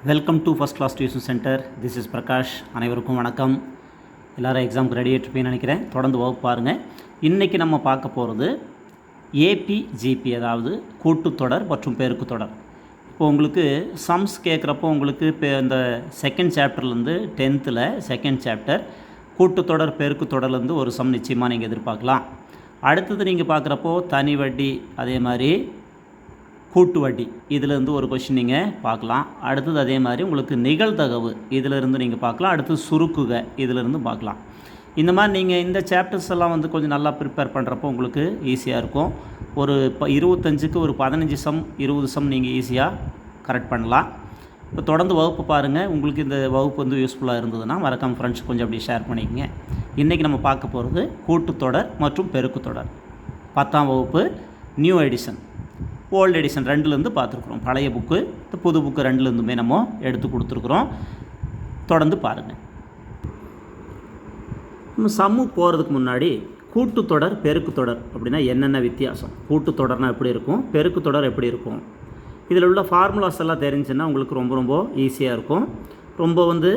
Welcome to first class tuition centre. This is Prakash. அனைவருக்கும் வணக்கம். எல்லோரும் எக்ஸாமுக்கு ரெடி ஆகிட்டுருப்பீங்கன்னு நினைக்கிறேன். தொடர்ந்து வகுப்பு பாருங்கள். இன்றைக்கி நம்ம பார்க்க போகிறது ஏபிஜிபி, அதாவது கூட்டுத்தொடர் மற்றும் பெருக்குத்தொடர். இப்போ உங்களுக்கு சம்ஸ் கேட்குறப்போ உங்களுக்கு இப்போ இந்த செகண்ட் சாப்டர்லேருந்து 10th செகண்ட் சாப்டர் கூட்டுத்தொடர் பெருக்குத்தொடர்லேருந்து ஒரு சம் நிச்சயமாக நீங்கள் எதிர்பார்க்கலாம். அடுத்தது நீங்கள் பார்க்குறப்போ தனி வட்டி, அதே மாதிரி கூட்டு வட்டி, இதிலேருந்து ஒரு கொஷின் நீங்கள் பார்க்கலாம். அடுத்தது அதே மாதிரி உங்களுக்கு நிகழ்தகவு, இதிலிருந்து நீங்கள் பார்க்கலாம். அடுத்தது சுருக்குக, இதிலிருந்து பார்க்கலாம். இந்த மாதிரி நீங்கள் இந்த சாப்டர்ஸ் எல்லாம் வந்து கொஞ்சம் நல்லா ப்ரிப்பேர் பண்ணுறப்போ உங்களுக்கு ஈஸியாக இருக்கும். ஒரு 25க்கு ஒரு 15 சம் 20 சம் நீங்கள் ஈஸியாக கரெக்ட் பண்ணலாம். இப்போ தொடர்ந்து வகுப்பு பாருங்கள். உங்களுக்கு இந்த வகுப்பு வந்து யூஸ்ஃபுல்லாக இருந்ததுன்னா மறக்காம ஃப்ரெண்ட்ஸ் கொஞ்சம் அப்படி ஷேர் பண்ணிக்கங்க. இன்றைக்கி நம்ம பார்க்க போகிறது கூட்டுத்தொடர் மற்றும் பெருக்குத்தொடர். 10ஆம் வகுப்பு நியூ எடிஷன், ஓல்டு எடிஷன் ரெண்டுலேருந்து பார்த்துருக்குறோம். பழைய புக்கு, புது புக்கு ரெண்டுலேருந்துமே நம்ம எடுத்து கொடுத்துருக்குறோம். தொடர்ந்து பாருங்கள். நம்ம சம்மு போகிறதுக்கு முன்னாடி கூட்டுத்தொடர் பெருக்குத்தொடர் அப்படின்னா என்னென்ன வித்தியாசம், கூட்டுத்தொடர்னால் எப்படி இருக்கும், பெருக்குத்தொடர் எப்படி இருக்கும், இதில் உள்ள ஃபார்முலாஸ் எல்லாம் தெரிஞ்சுன்னா உங்களுக்கு ரொம்ப ரொம்ப ஈஸியாக இருக்கும். ரொம்ப வந்து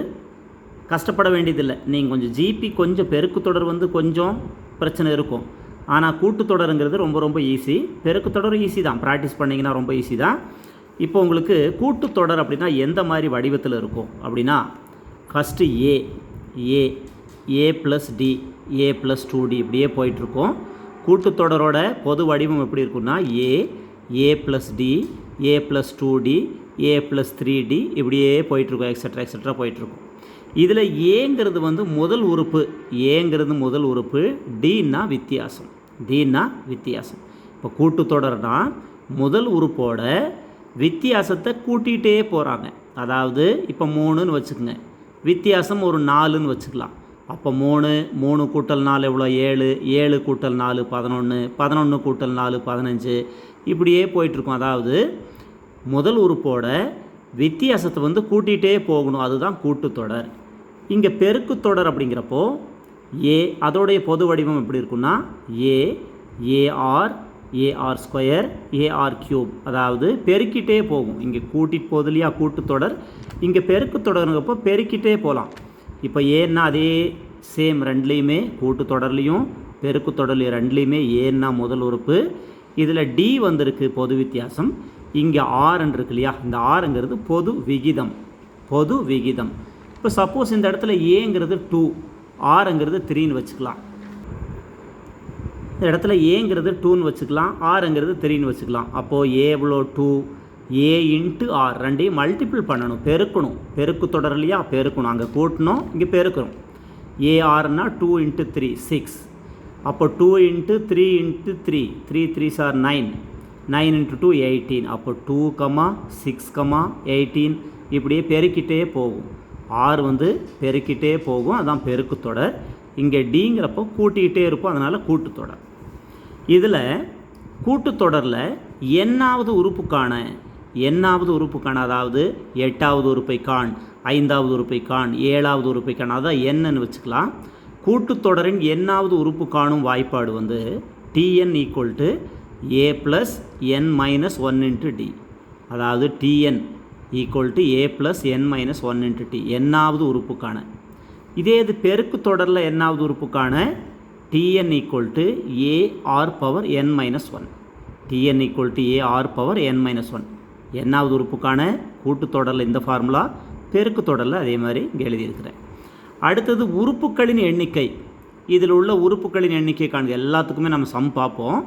கஷ்டப்பட வேண்டியதில்லை. நீங்கள் கொஞ்சம் ஜிபி கொஞ்சம் பெருக்குத்தொடர் வந்து கொஞ்சம் பிரச்சனை இருக்கும். ஆனால் கூட்டுத்தொடருங்கிறது ரொம்ப ரொம்ப ஈஸி. பெருக்குத்தொடர் ஈஸி தான், ப்ராக்டிஸ் பண்ணிங்கன்னா ரொம்ப ஈஸி தான். இப்போ உங்களுக்கு கூட்டுத்தொடர் அப்படின்னா எந்த மாதிரி வடிவத்தில் இருக்கும் அப்படின்னா, first A plus D, A plus 2D இப்படியே போயிட்டுருக்கும். கூட்டுத்தொடரோட பொது வடிவம் எப்படி இருக்குன்னா ஏ plus D, A plus 2D, A plus 3D இப்படியே போயிட்டுருக்கும், எக்ஸட்ரா போயிட்டுருக்கும். இதில் ஏங்கிறது வந்து முதல் உறுப்பு, டின்னா வித்தியாசம். இப்போ கூட்டுத்தொடர்னா முதல் உறுப்போட வித்தியாசத்தை கூட்டிகிட்டே போகிறாங்க. அதாவது இப்போ 3ன்னு வச்சுக்கோங்க, வித்தியாசம் ஒரு 4ன்னு வச்சுக்கலாம். அப்போ 3 கூட்டல் 4 எவ்வளோ, 7 கூட்டல் 4 11 கூட்டல் 4 15 இப்படியே போயிட்டுருக்கும். அதாவது முதல் உறுப்போட வித்தியாசத்தை வந்து கூட்டிகிட்டே போகணும், அதுதான் கூட்டுத்தொடர். இங்கே பெருக்குத்தொடர் அப்படிங்கிறப்போ அதோடைய பொது வடிவம் எப்படி இருக்குன்னா ஏஆர் ஸ்கொயர் ஏஆர் கியூப், அதாவது பெருக்கிட்டே போகும். இங்கே கூட்டிகிட்டு போகுது இல்லையா கூட்டுத்தொடர், இங்கே பெருக்குத்தொடருங்கிறப்போ பெருக்கிட்டே போகலாம். இப்போ ஏன்னா அதே சேம் ரெண்டுலேயுமே, கூட்டுத்தொடர்லேயும் பெருக்குத்தொடர்லையும் ரெண்டுலேயுமே ஏன்னா முதல் உறுப்பு, இதில் டி வந்திருக்கு பொது வித்தியாசம். இங்கே ஆர்ன்னு இருக்கு இல்லையா, இந்த ஆறுங்கிறது பொது விகிதம். இப்போ சப்போஸ் இந்த இடத்துல ஏங்கிறது 2, ஆறுங்கிறது 3ன்னு வச்சுக்கலாம். இந்த இடத்துல ஏங்கிறது 2ன்னு வச்சுக்கலாம், ஆறுங்கிறது 3ன்னு வச்சுக்கலாம். அப்போது ஏ எவ்வளோ 2, ஏ இன்ட்டு ஆர் ரெண்டையும் மல்டிபிள் பண்ணணும், பெருக்கணும். பெருக்குத்தொடர் இல்லையா, பெருக்கணும். அங்கே கூட்டணும், இங்கே பெருக்கிறோம். ஏஆர்னா 2 இன்ட்டு 3 6. அப்போ 2 இன்ட்டு 3 இன்ட்டு 3 3 ஆர் 9 இன்ட்டு 2 18. அப்போ 2, 6, 18 இப்படியே பெருக்கிட்டே போகும். ஆறு வந்து பெருக்கிட்டே போகும், அதுதான் பெருக்குத்தொடர். இங்கே டிங்கிறப்போ கூட்டிகிட்டே இருக்கும், அதனால் கூட்டுத்தொடர். இதில் கூட்டுத்தொடரில் எண்ணாவது உறுப்புக்கான அதாவது 8வது உறுப்பை காண், 5வது உறுப்பை காண், 7வது உறுப்பை காண், அதான் என்னன்னு வச்சுக்கலாம். கூட்டுத்தொடரின் எண்ணாவது உறுப்பு காணும் வாய்ப்பாடு வந்து TN equal to A plus N minus 1 into D. அதாவது TN equal to A plus N minus 1 into D, எண்ணாவது உறுப்புக்கான. இதே இது பெருக்குத்தொடரில் எண்ணாவது உறுப்புக்கான TN equal to AR power N minus 1, TN equal to AR power N minus 1 எண்ணாவது உறுப்புக்கான கூட்டுத்தொடரில் இந்த ஃபார்முலா, பெருக்குத்தொடரில் அதே மாதிரி இங்கே எழுதியிருக்கிறேன். அடுத்தது உறுப்புகளின் எண்ணிக்கை. இதில் உள்ள உறுப்புகளின் எண்ணிக்கை காணுங்க. எல்லாத்துக்குமே நம்ம சம் பார்ப்போம்.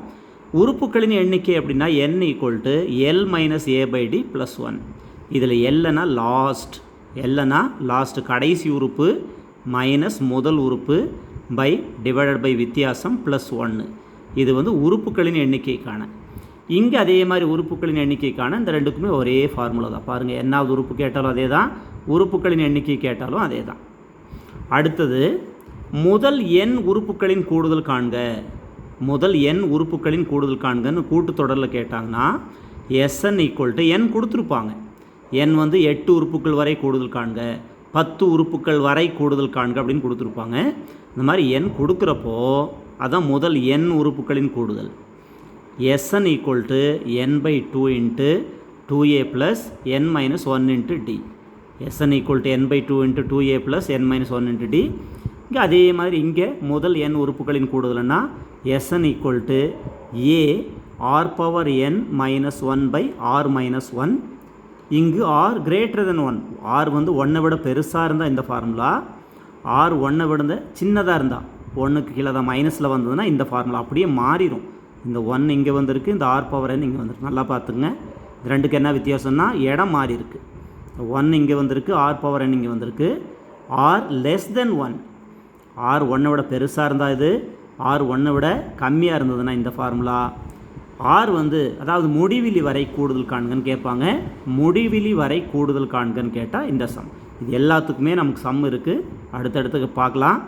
உறுப்புகளின் எண்ணிக்கை அப்படின்னா n equal to L minus A by D plus 1. இதில் எல்லைனா லாஸ்ட் கடைசி உறுப்பு மைனஸ் முதல் உறுப்பு பை டிவைடட் பை வித்தியாசம் ப்ளஸ் 1. இது வந்து உறுப்புகளின் எண்ணிக்கைக்கான. இங்கே அதே மாதிரி உறுப்புகளின் எண்ணிக்கைக்கான இந்த ரெண்டுக்குமே ஒரே ஃபார்முலா தான். பாருங்கள், என்னாவது உறுப்பு கேட்டாலும் அதே தான், உறுப்புகளின் எண்ணிக்கை கேட்டாலும் அதே தான். அடுத்தது முதல் n உறுப்புகளின் கூடுதல் காண்கன்னு கூட்டுத்தொடரில் கேட்டாங்கன்னா SN ஈக்குவல் டு n கொடுத்துருப்பாங்க. n வந்து 8 உறுப்புகள் வரை கூடுதல் காண்க, 10 உறுப்புகள் வரை கூடுதல் காண்க அப்படின்னு கொடுத்துருப்பாங்க. இந்த மாதிரி n கொடுக்குறப்போ அதான் முதல் n உறுப்புகளின் கூடுதல். SN equal to n/2 into 2a plus n minus 1 into D. Sn equal to n by 2 into 2a plus n minus 1 into d. இங்கே அதே மாதிரி இங்கே முதல் n உறுப்புகளின் கூடுதல்னா Sn equal to a r power n minus 1 by r minus 1. இங்கு r greater than 1. r வந்து 1 விட பெருசாக இருந்தால் இந்த ஃபார்முலா, r 1 விட சின்னதாக இருந்தால் 1க்கு கீழே தான் மைனஸில் வந்ததுன்னா இந்த ஃபார்முலா அப்படியே மாறிடும். இந்த 1 இங்கே வந்திருக்கு, இந்த r power n இங்கே வந்திருக்கு. நல்லா பார்த்துங்க, இது ரெண்டுக்கு என்ன வித்தியாசம்னா இடம் மாறி இருக்குது. 1 இங்கே வந்திருக்கு, r power n இங்கே வந்திருக்கு. r less than 1, r 1 விட பெருசாக இருந்தால் இது, r 1 விட கம்மியாக இருந்ததுன்னா இந்த ஃபார்முலா. r வந்து அதாவது முடிவிலி வரை கூடுதல் காண்கன்னு கேட்பாங்க. முடிவிலி வரை கூடுதல் காண்கன்னு கேட்டால் இந்த சம். இது எல்லாத்துக்குமே நமக்கு சம் இருக்குது, அடுத்தடுத்து பார்க்கலாம்.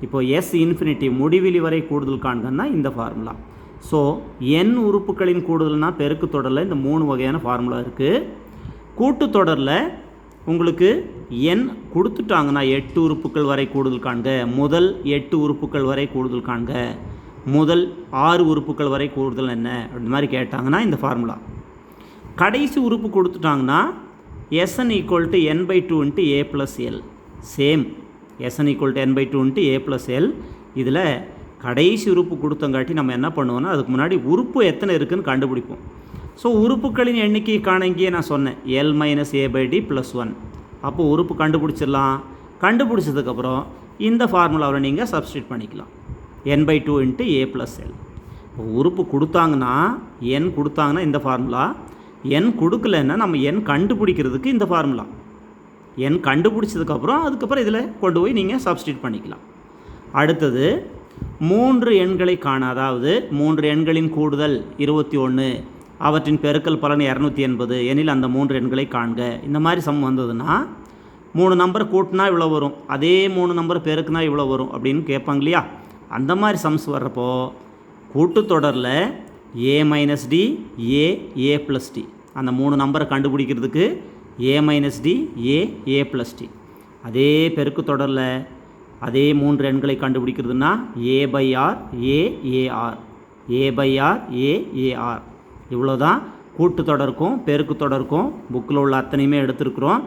இப்போது s இன்ஃபினிட்டி முடிவிலி வரை கூடுதல் காண்கன்னா இந்த ஃபார்முலா. ஸோ n உறுப்புகளின் கூடுதல்னால் பெருக்கு தொடரில் இந்த 3 வகையான ஃபார்முலா இருக்குது. கூட்டுத்தொடரில் உங்களுக்கு n கொடுத்துட்டாங்கன்னா 8 உறுப்புகள் வரை கூடுதல் காண்க, முதல் 8 உறுப்புகள் வரை கூடுதல் காண்க, முதல் 6 உறுப்புகள் வரை கூடுதல் என்ன அப்படி மாதிரி கேட்டாங்கன்னா இந்த ஃபார்முலா. கடைசி உறுப்பு கொடுத்துட்டாங்கன்னா Sn equal to n by 2 into a plus l. Same Sn equal to n by 2 into a plus l. இதில் கடைசி உறுப்பு கொடுத்தங்காட்டி நம்ம என்ன பண்ணுவோம்னா அதுக்கு முன்னாடி உறுப்பு எத்தனை இருக்குதுன்னு கண்டுபிடிப்போம். ஸோ உறுப்புகளின் எண்ணிக்கையை காண இங்கேயே நான் சொன்னேன் l minus a by d plus 1. அப்போது உறுப்பு கண்டுபிடிச்சிடலாம். கண்டுபிடிச்சதுக்கப்புறம் இந்த ஃபார்முலாவில் நீங்கள் சப்ஸ்டியூட் பண்ணிக்கலாம், n by 2 into a plus l. இப்போ உறுப்பு கொடுத்தாங்கன்னா n கொடுத்தாங்கன்னா இந்த ஃபார்முலா, n கொடுக்கலன்னா நம்ம n கண்டுபிடிக்கிறதுக்கு இந்த ஃபார்முலா. n கண்டுபிடிச்சதுக்கப்புறம் அதுக்கப்புறம் இதில் கொண்டு போய் நீங்கள் சப்ஸ்டியூட் பண்ணிக்கலாம். அடுத்தது 3 எண்களை காண, அதாவது 3 எண்களின் கூடுதல் 21, அவற்றின் பெருக்கல் பலன் 280 எனில் அந்த 3 எண்களை காண்க. இந்த மாதிரி சம் வந்ததுன்னா 3 நம்பர் கூட்டினா இவ்வளோ வரும், அதே 3 நம்பர் பெருக்குனா இவ்வளோ வரும் அப்படின்னு கேட்பாங்க இல்லையா. அந்த மாதிரி சம்ஸ் வர்றப்போ கூட்டுத்தொடரில் a minus D A plus D, அந்த 3 நம்பரை கண்டுபிடிக்கிறதுக்கு a minus D A plus D. அதே பெருக்கு தொடரில் அதே 3 எண்களை கண்டுபிடிக்கிறதுனா a by r AR, a by r AR. இவ்வளோ தான் கூட்டுத்தொடருக்கும் பெருக்கு தொடருக்கும் புக்கில் உள்ள அத்தனையுமே எடுத்துருக்குறோம்.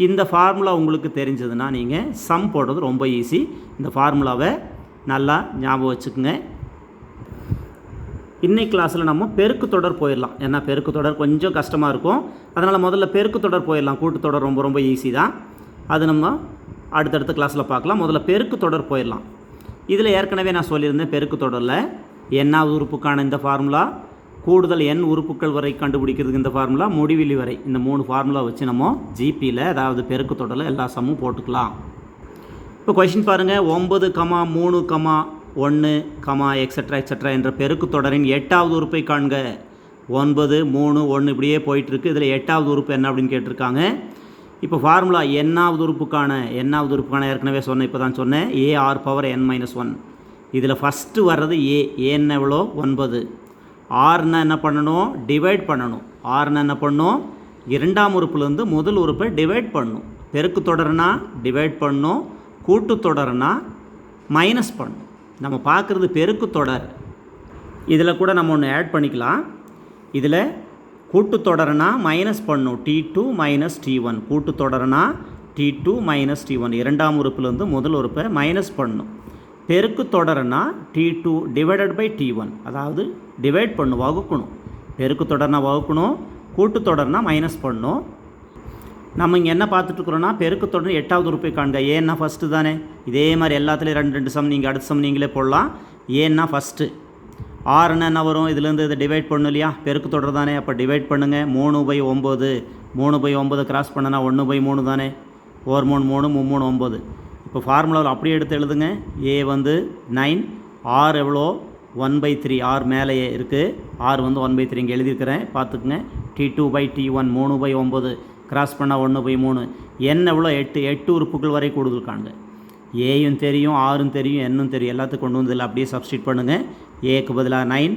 இந்த ஃபார்முலா உங்களுக்கு தெரிஞ்சதுன்னா நீங்கள் சம் போடுறது ரொம்ப ஈஸி. இந்த ஃபார்முலாவை நல்லா ஞாபகம் வச்சுக்கோங்க. இன்னைக்கு கிளாஸில் நம்ம பெருக்கு தொடர் போயிடலாம், ஏன்னா பெருக்கு தொடர் கொஞ்சம் கஷ்டமாக இருக்கும். அதனால் முதல்ல பெருக்கு தொடர் போயிடலாம். கூட்டுத்தொடர் ரொம்ப ரொம்ப ஈஸி தான், அது நம்ம அடுத்தடுத்த கிளாஸில் பார்க்கலாம். முதல்ல பெருக்கு தொடர் போயிடலாம். இதில் ஏற்கனவே நான் சொல்லியிருந்தேன், பெருக்கு தொடரில் என்னாவது உறுப்புக்கான இந்த ஃபார்முலா, கூடுதல் n உறுப்புகள் வரை கண்டுபிடிக்கிறதுக்கு இந்த ஃபார்முலா, முடிவிலி வரை, இந்த 3 ஃபார்முலா வச்சு நம்ம ஜிபியில் அதாவது பெருக்கு தொடரில் எல்லா சம்மும் போட்டுக்கலாம். இப்போ கொஷின் பாருங்கள், 9, 3, 1, எக்ஸட்ரா என்ற பெருக்கு தொடரின் 8வது உறுப்பை காண்க. 9, 3, 1 இப்படியே போயிட்டுருக்கு. இதில் 8வது உறுப்பு என்ன அப்படின்னு கேட்டிருக்காங்க. இப்போ ஃபார்முலா என்னாவது உறுப்புக்கான ஏற்கனவே சொன்னேன், இப்போ தான் சொன்னேன், ar power n minus 1. இதில் ஃபஸ்ட்டு வர்றது ஏன்னா எவ்வளோ 9. ஆர்னா என்ன பண்ணணும், டிவைட் பண்ணணும். ஆர்னா என்ன பண்ணணும், இரண்டாம் உறுப்புலேருந்து முதல் உறுப்பை டிவைட் பண்ணணும். பெருக்கு தொடர்னா டிவைட் பண்ணணும், கூட்டு தொடர்னா மைனஸ் பண்ணணும். நம்ம பார்க்குறது பெருக்கு தொடர். இதில் கூட நம்ம ஒன்று ஆட் பண்ணிக்கலாம். இதில் கூட்டுத்தொடர்னா மைனஸ் பண்ணும், t2 minus t1. கூட்டுத்தொடர்னா t2 minus t1, இரண்டாம் உறுப்புலேருந்து முதல் உறுப்பை மைனஸ் பண்ணும். பெருக்கு தொடர்னா t2 டிவைடட் பை t1, அதாவது டிவைட் பண்ணும், வகுக்கணும். பெருக்கு தொடர்னா வகுக்கணும், கூட்டுத்தொடர்னா மைனஸ் பண்ணணும். நம்ம இங்கே என்ன பார்த்துட்ருக்குறோன்னா பெருக்கு தொடர் 8வது உறுப்பை காண்க. ஏன்னா ஃபஸ்ட்டு தானே, இதே மாதிரி எல்லாத்துலேயும் 2 சம் நீங்கள் அடுத்த சம் நீங்களே போடலாம். ஏன்னா ஃபஸ்ட்டு. ஆறுன்னா என்ன வரும், இதுலேருந்து இதை டிவைட் பண்ணணும் இல்லையா, பெருக்கு தொடர் தானே, அப்போ டிவைட் பண்ணுங்கள். 3/9, 3/9 கிராஸ் பண்ணனா 1/3 தானே, 1 3 3 3 9. இப்போ ஃபார்முலாவில் அப்படியே எடுத்து எழுதுங்க. ஏ வந்து 9, ஆர் எவ்வளோ 1/3, ஆர் மேலேயே இருக்குது, ஆர் வந்து 1/3 இங்கே எழுதியிருக்கிறேன் பார்த்துக்குங்க. t2/t1 3/9 கிராஸ் பண்ணால் 1/3. n எவ்வளோ 8 உறுப்புகள் வரை கூடுதல் காண்க. ஏயும் தெரியும், ஆரும் தெரியும், என்னும் தெரியும், எல்லாத்துக்கும் கொண்டு வந்து இதில் அப்படியே சப்ஸ்டியூட் பண்ணுங்கள். ஏக்கு பதிலாக 9,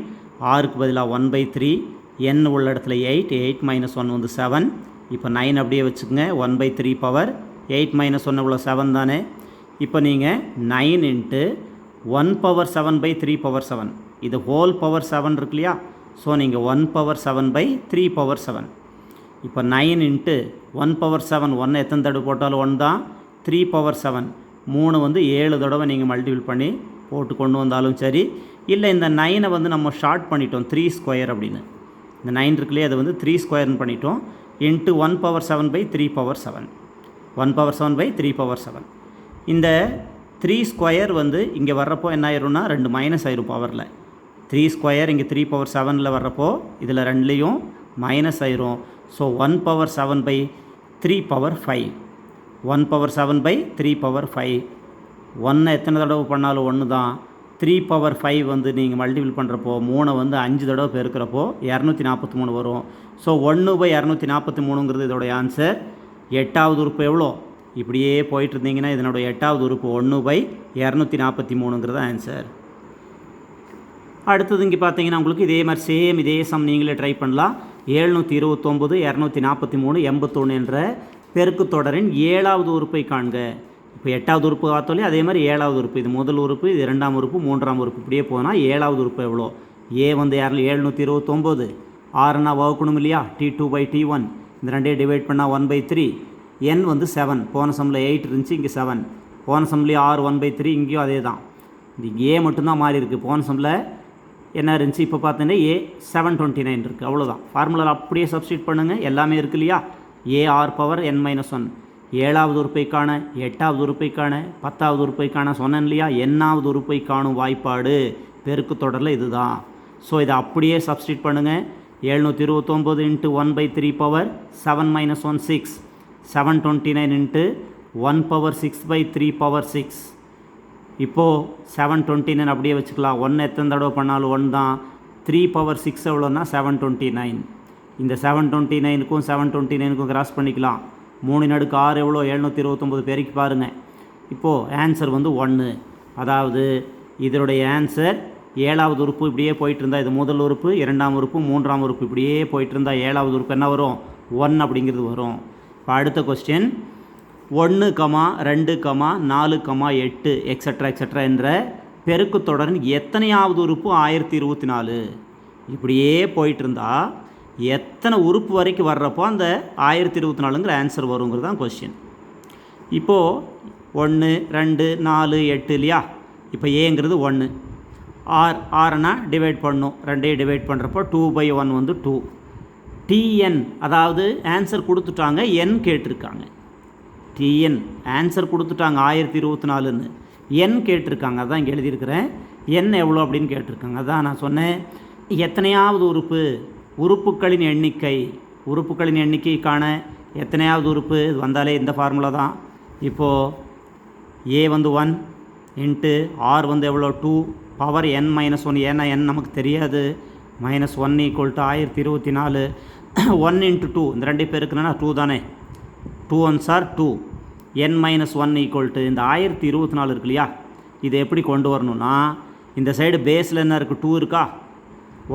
ஆருக்கு பதிலாக 1/3, n உள்ள இடத்துல 8 மைனஸ் 1 வந்து 7. இப்போ 9 அப்படியே வச்சுக்கோங்க. 1/3 பவர் 8 மைனஸ் 1 இவ்வளோ 7 தானே. இப்போ நீங்கள் 9 இன்ட்டு 1/7/3/7, இது ஹோல் பவர் 7 இருக்கு இல்லையா. ஸோ நீங்கள் 1/7/3/7. இப்போ 9 இன்ட்டு 1/7 1 எத்தனை தடவை போட்டாலும் 1 தான். 3/7 3 வந்து 7 தடவை நீங்கள் மல்டிபிள் பண்ணி போட்டு கொண்டு வந்தாலும் சரி. இல்லை இந்த 9 வந்து நம்ம ஷார்ட் பண்ணிட்டோம் 3 ஸ்கொயர் அப்படின்னு. இந்த 9 இருக்குல்லையே அதை வந்து 3 ஸ்கொயர்னு பண்ணிட்டோம். இன்ட்டு 1/7/3/7 1/7/3/7. இந்த 3 ஸ்கொயர் வந்து இங்கே வர்றப்போ என்ன ஆயிரும்னா 2 மைனஸ் ஆயிரும் பவரில். 3 ஸ்கொயர் இங்கே 3/7 வர்றப்போ இதில் ரெண்டுலேயும் மைனஸ் ஆயிரும். ஸோ 1/7/3/5 1/7/3/5. 1 எத்தனை தடவை பண்ணாலும் 1 தான். 3/5 வந்து நீங்கள் மல்டிபிள் பண்ணுறப்போ 3 வந்து 5 தடவை பெருக்கிறப்போ 243 வரும். ஸோ 1/243ங்கிறது இதோடைய ஆன்சர். 8வது உறுப்பு எவ்வளோ? இப்படியே போயிட்டு இருந்தீங்கன்னா இதனுடைய 8வது உறுப்பு 1/243ங்கிறது ஆன்சர். அடுத்தது இங்கே பார்த்தீங்கன்னா உங்களுக்கு இதே மாதிரி சேம் இதே சம் நீங்களே ட்ரை பண்ணலாம். 729 243 81 என்ற பெருக்கு தொடரின் 7வது உறுப்பை காண்க. இப்போ 8வது உறுப்பு பார்த்தோலே அதே மாதிரி 7வது உறுப்பு. இது முதல் உறுப்பு, இது 2ஆம் உறுப்பு, 3ஆம் உறுப்பு. இப்படியே போனால் 7வது உறுப்பு எவ்வளோ? ஏ வந்து 729 6னா வகுக்கணும் இல்லையா? T2/T1 இந்த ரெண்டே டிவைட் பண்ணால் 1/3. n வந்து 7. போன சம்மில் 8 இருந்துச்சு, இங்கே 7. போன சம்லேயே 6 1/3, இங்கேயும் அதே தான். இது ஏ மட்டும்தான் மாறி இருக்குது. போன சம்மில் என்ன இருந்துச்சு, இப்போ பார்த்தீங்கன்னா ஏ 729 இருக்குது. அவ்வளோதான். ஃபார்முலாவில் அப்படியே சப்ஸ்டியூட் பண்ணுங்கள், எல்லாமே இருக்கு இல்லையா? AR⁻n-1 7வது உறுப்பைக்கான 8வது உறுப்பைக்கான 10வது உறுப்பைக்கான சொன்னேன் இல்லையா? nஆவது உறுப்பை காணும் வாய்ப்பாடு பெருக்கு தொடரில் இதுதான். ஸோ இதை அப்படியே சப்ஸ்டியூட் பண்ணுங்கள். 729 இன்ட்டு 1/3/7 - 1 6 729 இன்ட்டு 1/6/3/6. இப்போது 729 அப்படியே வச்சுக்கலாம். 1 எத்தனை தடவை பண்ணாலும் 1 தான். 3/6 எவ்வளோன்னா 729. இந்த 729க்கும் 729க்கும் கிராஸ் பண்ணிக்கலாம். 3/6 எவ்வளோ? 729 பேருக்கு பாருங்கள். இப்போது ஆன்சர் வந்து 1. அதாவது இதனுடைய ஆன்சர் 7வது உறுப்பு இப்படியே போயிட்டு இருந்தால் இது முதல் உறுப்பு, 2ஆம் உறுப்பு, 3ஆம் உறுப்பு இப்படியே போயிட்டு இருந்தால் 7வது உறுப்பு என்ன வரும்? 1 அப்படிங்கிறது வரும். இப்போ அடுத்த கொஸ்டின் 1, 2, 4, 8 எக்ஸட்ரா என்ற பெருக்கு தொடரின் எத்தனையாவது உறுப்பு 1024? இப்படியே போயிட்டு இருந்தால் எத்தனை உறுப்பு வரைக்கும் வர்றப்போ அந்த 1024ங்கிற ஆன்சர் வருங்கிறது தான் கொஸ்டின். இப்போது 1, 2, 4, 8 இல்லையா? இப்போ ஏங்கிறது 1. ஆறுனா டிவைட் பண்ணும். 2 டிவைட் பண்ணுறப்போ 2/1 வந்து 2. TN அதாவது ஆன்சர் கொடுத்துட்டாங்க, n கேட்டிருக்காங்க. TN ஆன்சர் கொடுத்துட்டாங்க 1024ன்னு. n கேட்டிருக்காங்க, அதான் இங்கே எழுதியிருக்கிறேன். n எவ்வளோ அப்படின்னு கேட்டிருக்காங்க. அதான் நான் சொன்னேன் எத்தனையாவது உறுப்பு, உறுப்புகளின் எண்ணிக்கைக்கான எத்தனையாவது உறுப்பு இது வந்தாலே இந்த ஃபார்முலா தான். இப்போது ஏ வந்து 1 இன்ட்டு ஆர் வந்து எவ்வளோ? 2 பவர் n-1. ஏன்னா n நமக்கு தெரியாது. -1 = 1024. 1 × 2 இந்த 2 பேருக்குன்னா 2 தானே. 2 1s are 2. n-1 = இந்த 1024 இருக்கு இல்லையா? இதை எப்படி கொண்டு வரணும்னா இந்த சைடு பேஸில் என்ன இருக்குது? 2 இருக்கா?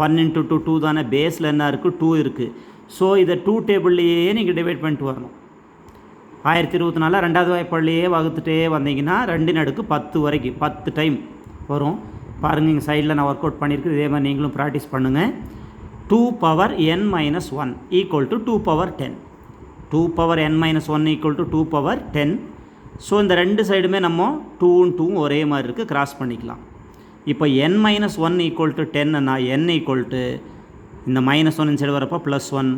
1 × 2 2 தானே. பேஸில் என்ன இருக்குது? 2 இருக்குது. ஸோ இதை 2 டேபிள்லேயே நீங்கள் டிவைட் பண்ணிட்டு வரணும். 1024 2வது வாய்ப்பாடுலேயே வகுத்துட்டே வந்தீங்கன்னா 2×10 வரைக்கும் 10 டைம் வரும். பாருங்கள் இங்கே சைடில் நான் ஒர்க் அவுட் பண்ணியிருக்குது. இதே மாதிரி நீங்களும் ப்ராக்டிஸ் பண்ணுங்கள். 2n-1 = 2/10. 2n-1 = 2/10. ஸோ இந்த ரெண்டு சைடுமே நம்ம 2 ஒரே மாதிரி இருக்குது, கிராஸ் பண்ணிக்கலாம். இப்போ n-1 = 10ன்னா n இந்த -1 சைடு வரப்போ +1.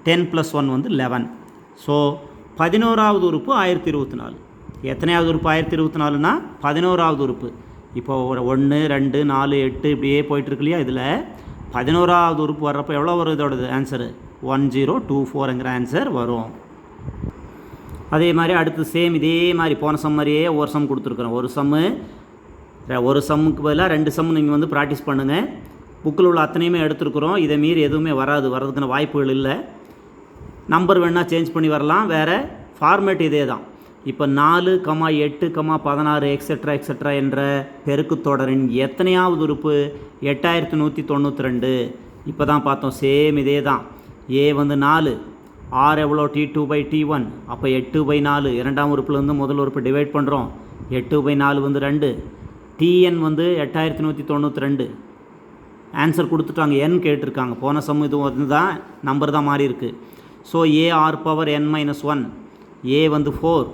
10 + 1 வந்து 11. ஸோ 11வது உறுப்பு 1024. எத்தனையாவது உறுப்பு 1024னா 11வது உறுப்பு. இப்போ ஒரு 1, 2, 4, 8 இப்படியே போயிட்டுருக்கு இல்லையா? இதில் 11வது உறுப்பு வர்றப்போ எவ்வளோ வரும்? இதோடது ஆன்சரு 1024ங்கிற ஆன்சர் வரும். அதே மாதிரி அடுத்து சேம் இதே மாதிரி போன சம் மாதிரியே ஒரு சம் கொடுத்துருக்குறோம். ஒரு சம்முக்கு பதிலாக 2 சம் நீங்கள் வந்து ப்ராக்டிஸ் பண்ணுங்கள். புக்கில் உள்ள அத்தனையுமே எடுத்துருக்குறோம். இதை மீறி எதுவுமே வர்றதுக்கான வாய்ப்புகள் இல்லை. நம்பர் வேணால் சேஞ்ச் பண்ணி வரலாம், வேறு ஃபார்மேட் இதே தான். இப்போ 4, 8, 16 எக்ஸட்ரா என்ற பெருக்கு தொடரின் எத்தனையாவது உறுப்பு 8192? இப்போ தான் பார்த்தோம். சேம் இதே தான். ஏ வந்து 4, ஆர் எவ்வளோ? T2/T1. அப்போ 8/4 2ஆம் உறுப்புலேருந்து முதல் உறுப்பு டிவைட் பண்ணுறோம். 8/4 வந்து 2. TN வந்து 8192. ஆன்சர் கொடுத்துட்டாங்க, n கேட்டிருக்காங்க. போன சம் இது வந்து தான் நம்பர் தான் மாறி இருக்குது. So AR power n minus one, A வந்து 4,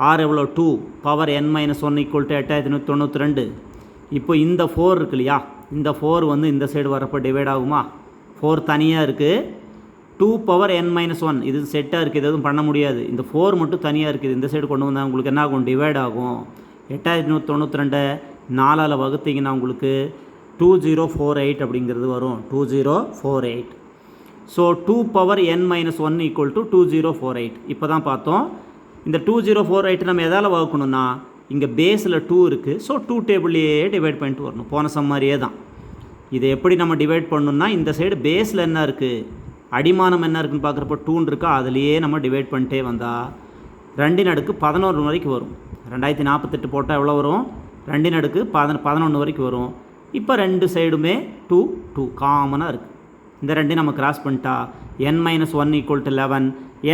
ஆர் எவ்வளோ 2, power n minus one equal to 8192. இப்போ இந்த 4 இருக்கு இல்லையா, இந்த 4 வந்து இந்த சைடு வரப்போ டிவைட் ஆகுமா? 4 தனியாக இருக்குது, 2 பவர் n மைனஸ் ஒன் இது செட்டாக இருக்குது, எதுவும் பண்ண முடியாது. இந்த 4 மட்டும் தனியாக இருக்குது, இந்த சைடு கொண்டு வந்தால் உங்களுக்கு என்ன ஆகும்? டிவைட் ஆகும். 8192 4ஆல் வகுத்தீங்கன்னா உங்களுக்கு 2048 அப்படிங்கிறது வரும். 2048. So 2 power n minus one equal to 2048. இப்போ தான் பார்த்தோம். இந்த 2048 நம்ம எதால் வகுக்கணும்னா இங்கே பேஸில் 2 இருக்குது, ஸோ 2 டேபிள்லேயே டிவைட் பண்ணிட்டு வரணும். போன சம் மாதிரியே தான். இதை எப்படி நம்ம டிவைட் பண்ணணும்னா இந்த சைடு பேஸில் என்ன இருக்குது, அடிமானம் என்ன இருக்குதுன்னு பார்க்குறப்ப 2 இருக்கா, அதுலேயே நம்ம டிவைட் பண்ணிட்டே வந்தால் 2^11 வரைக்கும் வரும். 2048 போட்டால் எவ்வளோ வரும்? 2^11 வரைக்கும் வரும். இப்போ ரெண்டு சைடுமே 2 2 காமனாக இருக்குது. இந்த ரெண்டையும் நம்ம கிராஸ் பண்ணிட்டா n minus one equal to 11,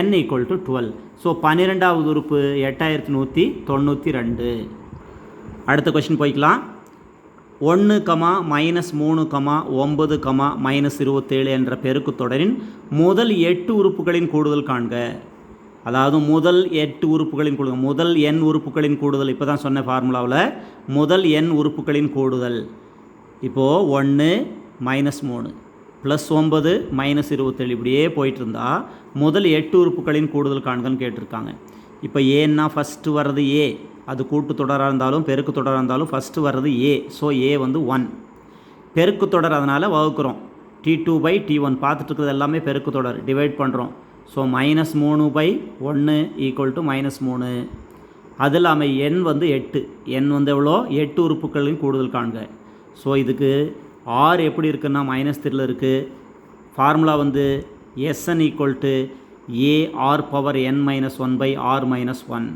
n equal to 12. So 12வது உறுப்பு 8192. அடுத்த கொஷின் போய்க்கலாம். 1, -3, -9, -27 என்ற பெருக்கு தொடரின் முதல் 8 உறுப்புகளின் கூடுதல் காண்க. அதாவது முதல் 8 உறுப்புகளின் கூடுதல், முதல் n உறுப்புகளின் கூடுதல். இப்போ தான் சொன்ன ஃபார்முலாவில் முதல் n உறுப்புகளின் கூடுதல். இப்போது 1 -3 +9 -27 இப்படியே போயிட்டு இருந்தால் முதல் 8 உறுப்புகளின் கூடுதல் காண்கன்னு கேட்டிருக்காங்க. இப்போ ஏன்னா ஃபஸ்ட்டு வர்றது ஏ, அது கூட்டு தொடராக இருந்தாலும் பெருக்கு தொடராக இருந்தாலும் ஃபஸ்ட்டு வர்றது ஏ. ஸோ ஏ வந்து 1 பெருக்கு தொடர், அதனால் வகுக்கிறோம். T2/T1 பார்த்துட்டு இருக்கிறது எல்லாமே பெருக்கு தொடர், டிவைட் பண்ணுறோம். So -3/1 equal to -3. அது இல்லாமல் n வந்து 8, n வந்து எவ்வளோ? 8 உறுப்புகளின் கூடுதல் காண்க. ஸோ இதுக்கு r எப்படி இருக்குன்னா -3 இருக்குது. ஃபார்முலா வந்து Sn equal to AR power n minus 1/r minus 1.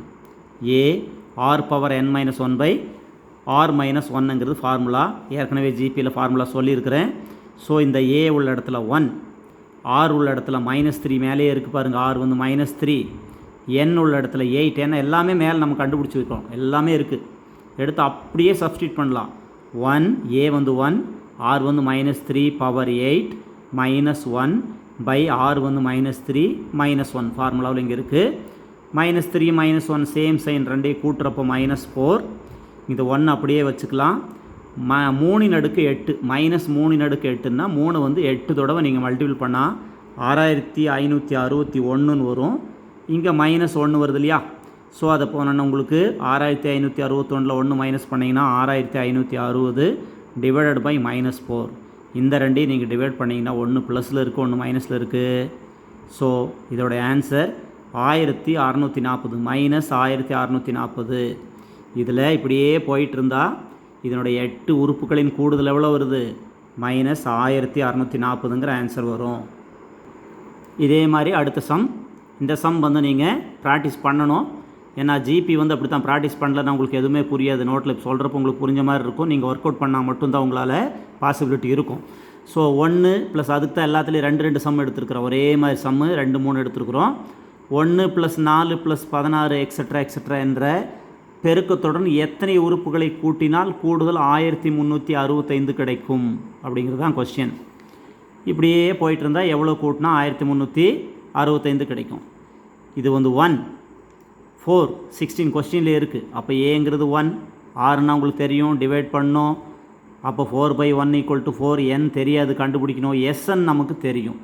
AR power n minus 1/r minus 1ங்கிறது ஃபார்முலா. ஏற்கனவே ஜிபியில் ஃபார்முலா சொல்லியிருக்கிறேன். ஸோ இந்த A உள்ள இடத்துல 1, R உள்ள இடத்துல -3 மேலேயே இருக்குது பாருங்கள். R வந்து -3, n உள்ள இடத்துல 8. ஏன்னா எல்லாமே மேலே நம்ம கண்டுபிடிச்சி வைக்கிறோம், எல்லாமே இருக்குது. எடுத்து அப்படியே சப்ஸ்டியூட் பண்ணலாம். 1 A வந்து 1, R வந்து -3 பவர் 8 -1/r வந்து -3 -1. ஃபார்முலாவில் இங்கே இருக்குது. -3 -1 சேம் சைன், ரெண்டையும் கூட்டுறப்போ -4. இது 1 அப்படியே வச்சுக்கலாம். 3/8 -3/8ன்னா 3 வந்து 8 தடவை நீங்கள் மல்டிபிள் பண்ணால் 6561 வரும். இங்கே -1 வருது இல்லையா? ஸோ அதை போனோன்னா உங்களுக்கு 6561 1 மைனஸ் பண்ணிங்கன்னா 6560 டிவைடட் பை -4. இந்த ரெண்டையும் நீங்கள் டிவைட் பண்ணிங்கன்னா 1 ப்ளஸில் இருக்குது, 1 மைனஸில் இருக்குது. ஸோ இதோடைய ஆன்சர் 1640 -1640. இதில் இப்படியே போயிட்டு இருந்தால் இதனுடைய 8 உறுப்புகளின் கூடுதல் எவ்வளோ வருது? -1640ங்கிற ஆன்சர் வரும். இதே மாதிரி அடுத்த சம். இந்த சம் வந்து நீங்கள் ப்ராக்டிஸ் பண்ணணும். ஏன்னா ஜிபி வந்து அப்படி தான், ப்ராக்டிஸ் பண்ணலன்னா உங்களுக்கு எதுவுமே புரியாது. நோட்டில் சொல்கிறப்போ உங்களுக்கு புரிஞ்ச மாதிரி இருக்கும். நீங்கள் ஒர்க் அவுட் பண்ணால் மட்டும்தான் உங்களால் பாசிபிலிட்டி இருக்கும். ஸோ 1 ப்ளஸ் அதுக்கு தான் எல்லாத்துலேயும் 2 சம் எடுத்துருக்குறோம். ஒரே மாதிரி சம்மு 2 3 எடுத்துருக்குறோம். 1 + 4 + 16 எக்ஸட்ரா என்ற பெருக்கத்துடன் எத்தனை உறுப்புகளை கூட்டினால் கூடுதல் 1365 கிடைக்கும் அப்படிங்கிறது தான் கொஸ்டின். இப்படியே போயிட்டு இருந்தால் எவ்வளோ கூட்டினா 1365 கிடைக்கும். இது வந்து 1 4 16 கொஸ்டின்லேயே இருக்குது. அப்போ ஏங்கிறது 1, ஆறுனா உங்களுக்கு தெரியும், டிவைட் பண்ணோம். அப்போ 4/1 = 4. n தெரியாது, கண்டுபிடிக்கணும். Sn நமக்கு தெரியும்,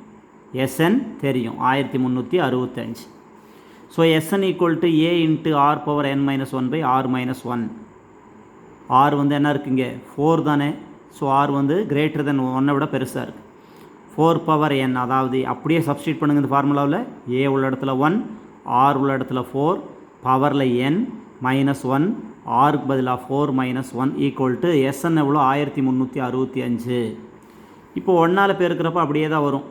Sn தெரியும் 1365. So Sn = A × r power n minus 1/r minus 1. r வந்து என்ன இருக்குங்க? 4 தானே. ஸோ r வந்து கிரேட்டர் தென் 1 விட பெருசாக இருக்குது. 4 பவர் n, அதாவது அப்படியே சப்ஸ்டியூட் பண்ணுங்க இந்த ஃபார்முலாவில். a உள்ள இடத்துல 1, r உள்ள இடத்துல 4, பவரில் n -1, ஆருக்கு பதிலாக 4 -1 = Sn எவ்வளோ? 1365. இப்போ 1ஆல் பெருக்கிறப்ப அப்படியே தான் வரும்.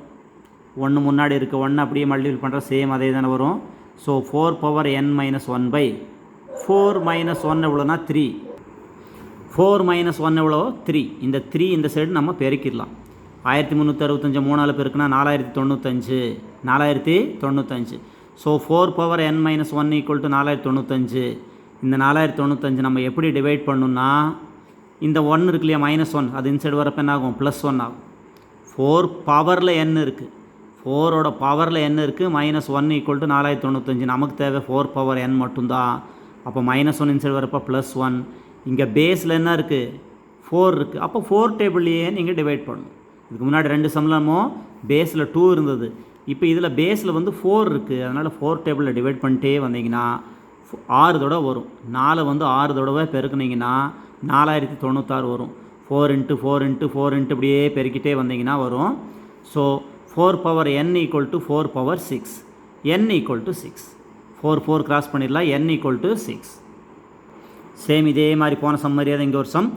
1 முன்னாடி இருக்குது, 1 அப்படியே மல்டிபிள் பண்ணுற சேம் அதே தானே வரும். ஸோ 4 பவர் n மைனஸ் 1/4 -1 எவ்வளோனா 3. 4 -1 எவ்வளோ? 3. இந்த 3 இந்த சைடு நம்ம பெருக்கிடலாம். 1365 3ஆல் பெருக்குனா 4095. So 4 power n minus 1 = 4095. இந்த 4095 நம்ம எப்படி டிவைட் பண்ணணும்னா, இந்த 1 இருக்கு இல்லையா -1, அது இன்சைடு வரப்போ என்ன ஆகும்? +1 ஆகும். 4 பவரில் n இருக்குது. 4ஓட பவரில் என்ன இருக்குது -1 = 4095. நமக்கு தேவை 4 பவர் n மட்டும்தான். அப்போ -1 இன்சைடு வரப்போ +1. இங்கே பேஸில் என்ன இருக்குது 4 இருக்குது. அப்போ 4 டேபிள்லேயே நீங்கள் டிவைட் பண்ணணும். இதுக்கு முன்னாடி 2 சம்மில் நம்ம பேஸில் 2 இருந்தது. இப்போ இதில் பேஸில் வந்து 4 இருக்குது. அதனால் 4 டேபிளில் டிவைட் பண்ணிட்டே வந்தீங்கன்னா 6 தடவை வரும். 4 வந்து 6 தடவை பெருக்குனிங்கன்னா 4096 வரும். 4 × 4 × 4 × இப்படியே பெருக்கிட்டே வந்தீங்கன்னா வரும். So 4 power n = 4 power 6. n = 6. 4 cross பண்ணிடலாம். n = 6. சேம் இதே மாதிரி போன சம் மாதிரியே தான் இங்கே ஒரு சம்.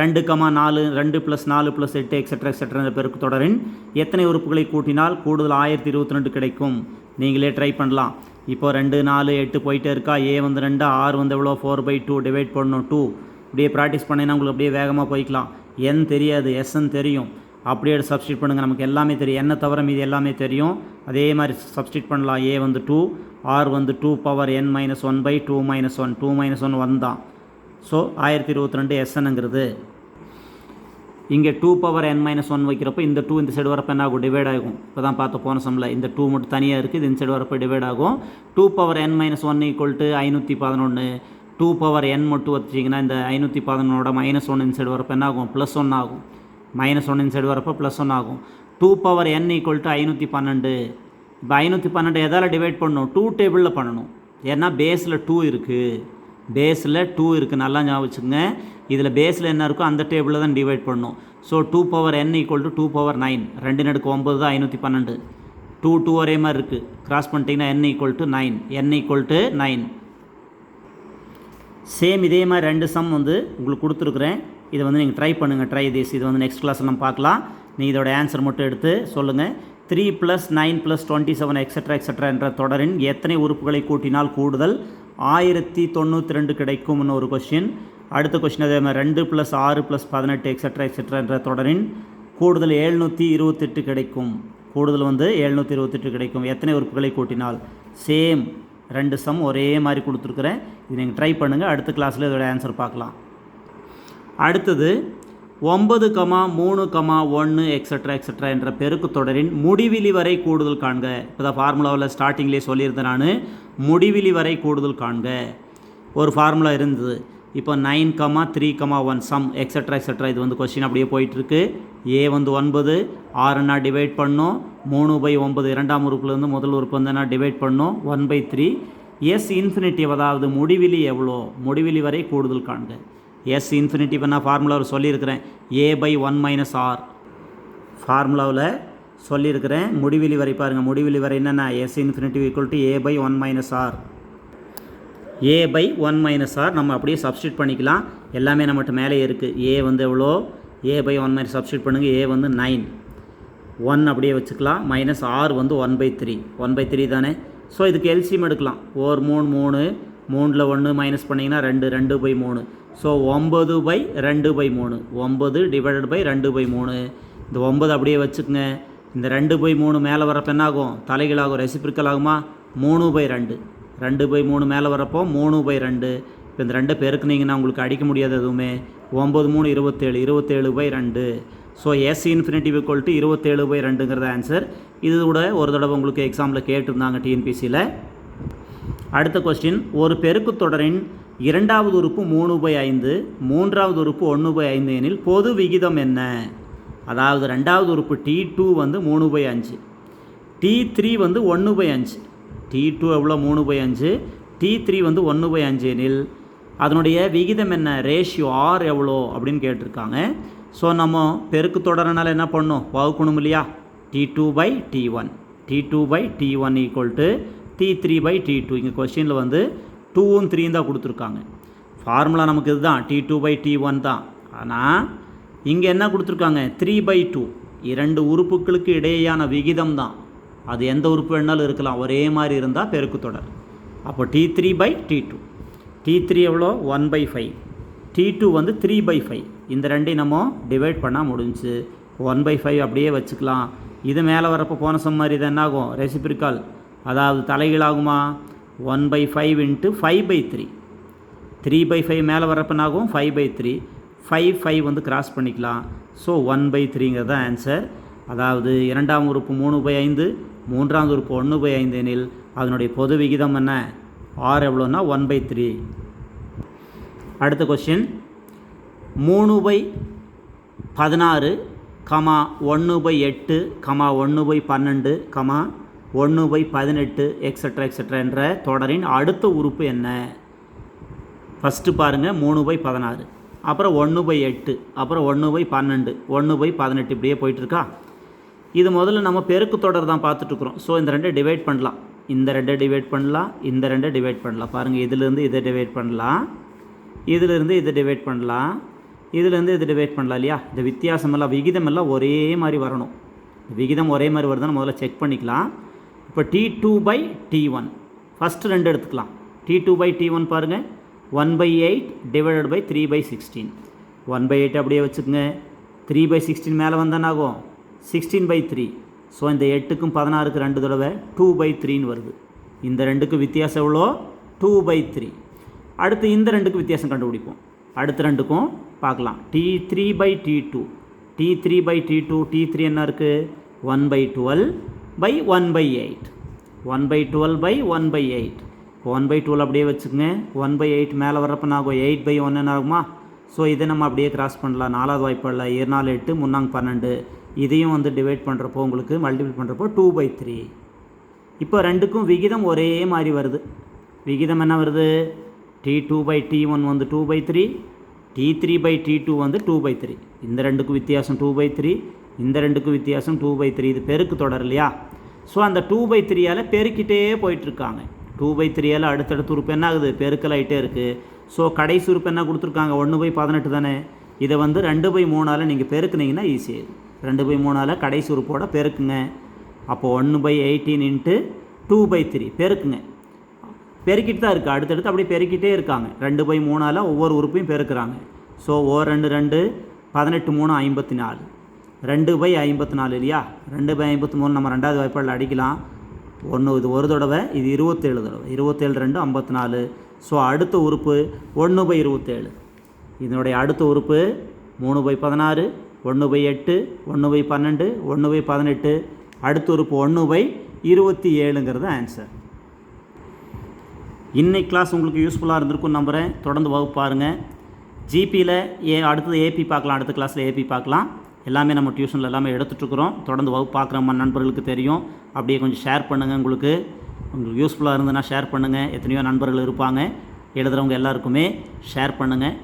2, 4 2 + 4 + 8 எக்ஸெட்ரா பெருக்கு தொடரின் எத்தனை உறுப்புகளை கூட்டினால் கூடுதல் 1022 கிடைக்கும்? நீங்களே ட்ரை பண்ணலாம். இப்போ 2 4 8 போயிட்டே இருக்கா. a வந்து 2, r வந்து எவ்வளோ 4/2 டிவைட் பண்ணணும் 2. இப்படியே ப்ராக்டிஸ் பண்ணினா உங்களுக்கு அப்படியே வேகமாக போய்க்கலாம். n தெரியாது, sn தெரியும். அப்படியே சப்ஸ்டியூட் பண்ணுங்கள். நமக்கு எல்லாமே தெரியும். n தவிர மீது எல்லாமே தெரியும். அதே மாதிரி சப்ஸ்டியூட் பண்ணலாம். a வந்து 2, r வந்து 2 பவர் n - 1/2 - 1 2 - 1 1 தான். ஸோ 1022 snங்கிறது. இங்கே 2 பவர் n - 1 வைக்கிறப்போ இந்த 2 இந்த சைடு வரப்போ என்ன ஆகும்? டிவைட் ஆகும். இப்போ தான் பார்த்து போன சம்மில் இந்த 2 மட்டும் தனியாக இருக்குது. இது இந்த சைடு வரப்போ டிவைட் ஆகும். 2 பவர் n - 1 = 511. 2 பவர் n மட்டும் வச்சிங்கன்னா இந்த 511ஓட -1 இந்த சைடு வரப்போ என்ன ஆகும்? +1 ஆகும். -1 இந்த சைடு வரப்போ +1 ஆகும். 2 பவர் n = 512. இப்போ 512 எதால் டிவைட் பண்ணணும்? 2 டேபிளில் பண்ணணும். ஏன்னா பேஸில் 2 இருக்குது. நல்லா ஞாபகம் வச்சுக்கோங்க. இதில் பேஸில் என்ன இருக்கோ அந்த டேபிளில் தான் டிவைட் பண்ணணும். So 2 power n = 2 power 9. 2 × 9 தான் 512. 2 ஒரே மாதிரி இருக்குது. கிராஸ் பண்ணிட்டீங்கன்னா n = 9. n = 9. சேம் இதே மாதிரி 2 சம் வந்து உங்களுக்கு கொடுத்துருக்குறேன். இதை வந்து நீங்கள் ட்ரை பண்ணுங்கள். Try this. இது வந்து நெக்ஸ்ட் கிளாஸில் நம்ம பார்க்கலாம். நீங்கள் இதோட ஆன்சர் மட்டும் எடுத்து சொல்லுங்கள். 3 + 9 + 27 எக்ஸெட்ரா என்ற தொடரின் எத்தனை உறுப்புகளை கூட்டினால் கூடுதல் 1092 கிடைக்கும்னு ஒரு கொஸ்டின். அடுத்த கொஸ்டின் அதே மாதிரி 2 + 6 + 18 எக்ஸெட்ரா என்ற தொடரின் கூடுதல் 728 கிடைக்கும். கூடுதல் வந்து 728 கிடைக்கும் எத்தனை உறுப்புகளை கூட்டினால். சேம் 2 சம் ஒரே மாதிரி கொடுத்துருக்குறேன். இது நீங்கள் ட்ரை பண்ணுங்கள். அடுத்த கிளாஸில் இதோட ஆன்சர் பார்க்கலாம். அடுத்தது 9, 3, 1 எக்ஸெட்ரா என்ற பெருக்கு தொடரின் முடிவிலி வரை கூடுதல் காண்க. இப்போ தான் ஃபார்முலாவில் ஸ்டார்டிங்லேயே சொல்லியிருந்தேன் நான். முடிவிலி வரை கூடுதல் காண்க ஒரு ஃபார்முலா இருந்தது. இப்போ 9, 3, 1 சம் எக்ஸெட்ரா இது வந்து கொஸ்டின் அப்படியே போயிட்டுருக்கு. a வந்து 9, r டிவைட் பண்ணோம். 3/9 இரண்டாம் உறுப்புலேருந்து முதல் உறுப்பு வந்து டிவைட் பண்ணோம். 1/3. s இன்ஃபினிட்டிவ் அதாவது முடிவிலி எவ்வளோ? முடிவிலி வரை கூடுதல் காண்க. s இன்ஃபினிட்டிவ் நான் ஃபார்முலாவில் சொல்லியிருக்கிறேன். a/1 - r ஃபார்முலாவில் சொல்லியிருக்கிறேன். முடிவிலி வரை பாருங்கள். முடிவிலி வரை என்னென்னா s infinity = a/1 - r. a/1 - r நம்ம அப்படியே சப்ஸ்டியூட் பண்ணிக்கலாம். எல்லாமே நம்மகிட்ட மேலே இருக்குது. a வந்து எவ்வளோ? a/1 சப்ஸ்டியூட் பண்ணுங்கள். a வந்து 9. 1 அப்படியே வச்சுக்கலாம். -r வந்து 1/3. 1/3 தானே. ஸோ இதுக்கு எல்சிஎம் எடுக்கலாம். 4 3 3 3ல் 1 மைனஸ் பண்ணிங்கன்னா 2 2/3. ஸோ 9/2/3. 9 / 2/3. இந்த 9 அப்படியே வச்சுக்கோங்க. இந்த 2/3 மேலே வரப்போ என்ன ஆகும்? தலைகளாகும். ரெசிப்ரிக்கல் ஆகுமா? 3/2. 2/3 மேலே வரப்போ 3/2. இப்போ இந்த 2 பெருக்குனிங்கன்னா உங்களுக்கு அடிக்க முடியாது எதுவுமே. 9 3 27. 27/2. ஸோ s இன்ஃபினிட்டிவ் = 27/2ங்கிறது ஆன்சர். இது கூட ஒரு தடவை உங்களுக்கு எக்ஸாமில் கேட்டிருந்தாங்க டிஎன்பிசியில். அடுத்த கொஸ்டின், ஒரு பெருக்கு தொடரின் இரண்டாவது உறுப்பு 3/5, மூன்றாவது உறுப்பு 1/5 எனில் பொது விகிதம் என்ன? அதாவது ரெண்டாவது உறுப்பு T2 வந்து 3/5, T3 வந்து 1/5. T2 எவ்வளோ? 3/5. T3 வந்து 1/5 எனில் அதனுடைய விகிதம் என்ன? ரேஷியோ ஆர் எவ்வளோ அப்படின்னு கேட்டிருக்காங்க. ஸோ நம்ம பெருக்கு தொடரனால என்ன பண்ணணும்? வகுக்கணும் இல்லையா? T2/T1. T2/T1 = T3/T2. இங்கே கொஸ்டினில் வந்து 2ம் 3 தான் கொடுத்துருக்காங்க. ஃபார்முலா நமக்கு இதுதான், T2/T1 தான். ஆனால் இங்கே என்ன கொடுத்துருக்காங்க? 3/2. இரண்டு உறுப்புகளுக்கு இடையேயான விகிதம் தான். அது எந்த உறுப்பு வேணாலும் இருக்கலாம், ஒரே மாதிரி இருந்தால் பெருக்கு தொடர். அப்போ T3/T2. T3 எவ்வளோ? 1/5. T2 வந்து 3/5. இந்த ரெண்டையும் நம்ம டிவைட் பண்ணால் முடிஞ்சு. 1/5 அப்படியே வச்சுக்கலாம். இது மேலே வரப்போ போன சம் மாதிரி இது என்னாகும்? ரெசிப்ரிக்கல், அதாவது தலைகீழாகுமா? 1/5 × 5/3. 3/5 மேலே வரப்போ என்னாகும்? 5/3. 5 வந்து கிராஸ் பண்ணிக்கலாம். ஸோ 1/3ங்கிறது தான் ஆன்சர். அதாவது இரண்டாம் உறுப்பு 3/5, மூன்றாவது உறுப்பு 1/5 எனில் அதனுடைய பொது விகிதம் என்ன? ஆர் எவ்வளோன்னா 1/3. அடுத்த கொஸ்டின் 3/16, 1/8, 1/12, 1/18 எக்ஸெட்ரா என்ற தொடரின் அடுத்த உறுப்பு என்ன? ஃபஸ்ட்டு பாருங்கள் 3/16, அப்புறம் 1/8, அப்புறம் 1/12, 1/18 இப்படியே போயிட்டுருக்கா. இது முதல்ல நம்ம பெருக்கு தொடர் தான் பார்த்துட்ருக்குறோம். ஸோ இந்த ரெண்டை டிவைட் பண்ணலாம், இந்த ரெண்டை டிவைட் பண்ணலாம், இந்த ரெண்டை டிவைட் பண்ணலாம். பாருங்கள், இதிலேருந்து இதை டிவைட் பண்ணலாம், இதிலிருந்து இதை டிவைட் பண்ணலாம், இதிலேருந்து இது டிவைட் பண்ணலாம் இல்லையா? இந்த வித்தியாசமெல்லாம் விகிதமெல்லாம் ஒரே மாதிரி வரணும். விகிதம் ஒரே மாதிரி வருதுன்னு முதல்ல செக் பண்ணிக்கலாம். இப்போ T2/T1 ஃபஸ்ட்டு ரெண்டு எடுத்துக்கலாம். T2/T1 பாருங்கள், 1/8 டிவைடட் பை 3/16. 1/8 அப்படியே வச்சுக்கோங்க. 3/16 மேலே வந்தால் ஆகும் 16/3. ஸோ இந்த 8க்கும் 16க்கு 2 தடவை 2/3ன்னு வருது. இந்த ரெண்டுக்கு வித்தியாசம் எவ்வளோ? 2/3. அடுத்து இந்த ரெண்டுக்கு வித்தியாசம் கண்டுபிடிப்போம். அடுத்த ரெண்டுக்கும் பார்க்கலாம். T3/T2, T3/T2, T3 என்ன இருக்குது? 1/12/1/8, 1/12/1/8. 1/12 அப்படியே வச்சுக்கோங்க. 1/8 மேலே வர்றப்ப நாகும் 8/1 என்ன ஆகுமா? ஸோ இதை நம்ம அப்படியே கிராஸ் பண்ணலாம். 4வது வாய்ப்பாடில் 7 4 8 3 12. இதையும் வந்து டிவைட் பண்ணுறப்போ உங்களுக்கு மல்டிபிள் பண்ணுறப்போ 2/3. இப்போ ரெண்டுக்கும் விகிதம் ஒரே மாதிரி வருது. விகிதம் என்ன வருது? T2/T1 வந்து 2/3, T3/T2 வந்து 2/3. இந்த ரெண்டுக்கும் வித்தியாசம் 2/3, இந்த ரெண்டுக்கும் வித்தியாசம் 2/3. இது பெருக்கு தொடர் இல்லையா? ஸோ அந்த 2/3ஆல் பெருக்கிட்டே போயிட்டுருக்காங்க. 2/3ஆல் அடுத்தடுத்த உறுப்பு என்ன ஆகுது? பெருக்கல் ஆகிட்டே இருக்குது. ஸோ கடைசி உறுப்பு என்ன கொடுத்துருக்காங்க? 1/18 தானே. இதை வந்து 2/3ஆல் நீங்கள் பெருக்குனீங்கன்னா ஈஸியாக 2/3ஆல் கடைசி உறுப்போட பெருக்குங்க. அப்போது 1/18 இன்ட்டு 2/3 பெருக்குங்க. பெருக்கிட்டு தான் இருக்குது, அடுத்தடுத்து அப்படியே பெருக்கிட்டே இருக்காங்க. 2/3ஆல் ஒவ்வொரு உறுப்பையும் பெருக்கிறாங்க. ஸோ 2 2 18 3 54, 2/54 இல்லையா? 2/53 நம்ம ரெண்டாவது வாய்ப்பாடில் அடிக்கலாம். இது ஒரு தடவை, இது 27 தடவை. 27 2 54. ஸோ அடுத்த உறுப்பு 1/27. இதனுடைய அடுத்த உறுப்பு 3/16, 1/8, 1/12, 1/18. அடுத்த உறுப்பு 1/27ங்கிறது ஆன்சர். இன்னைக்கு கிளாஸ் உங்களுக்கு யூஸ்ஃபுல்லாக இருந்திருக்குன்னு நம்புகிறேன். தொடர்ந்து வகுப்பு பாருங்கள். ஜிபியில் அடுத்தது ஏபி பார்க்கலாம். அடுத்த கிளாஸில் ஏபி பார்க்கலாம். எல்லாமே நம்ம டியூஷனில் எல்லாமே எடுத்துகிட்ருக்குறோம். தொடர்ந்து வகுப்பு பார்க்குற நண்பர்களுக்கு தெரியும். அப்படியே கொஞ்சம் ஷேர் பண்ணுங்கள். உங்களுக்கு யூஸ்ஃபுல்லாக இருந்ததுன்னா ஷேர் பண்ணுங்கள். எத்தனையோ நண்பர்கள் இருப்பாங்க, எழுதுகிறவங்க எல்லாருக்குமே ஷேர் பண்ணுங்கள்.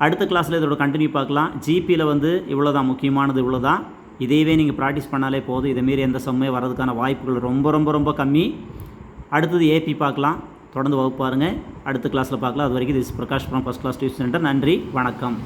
அடுத்த கிளாஸில் இதோட கண்டினியூ பார்க்கலாம். ஜிபியில் வந்து இவ்வளோ தான், முக்கியமானது இவ்வளோ தான். இதையவே நீங்கள் ப்ராக்டிஸ் பண்ணாலே போதும். இதேமாரி எந்த சம்மே வர்றதுக்கான வாய்ப்புகள் ரொம்ப ரொம்ப ரொம்ப கம்மி. அடுத்தது ஏபி பார்க்கலாம். தொடர்ந்து வகுப்பு பாருங்கள். அடுத்த கிளாஸில் பார்க்கலாம். அது வரைக்கும் this Prakash from first class tuition centre. நன்றி, வணக்கம்.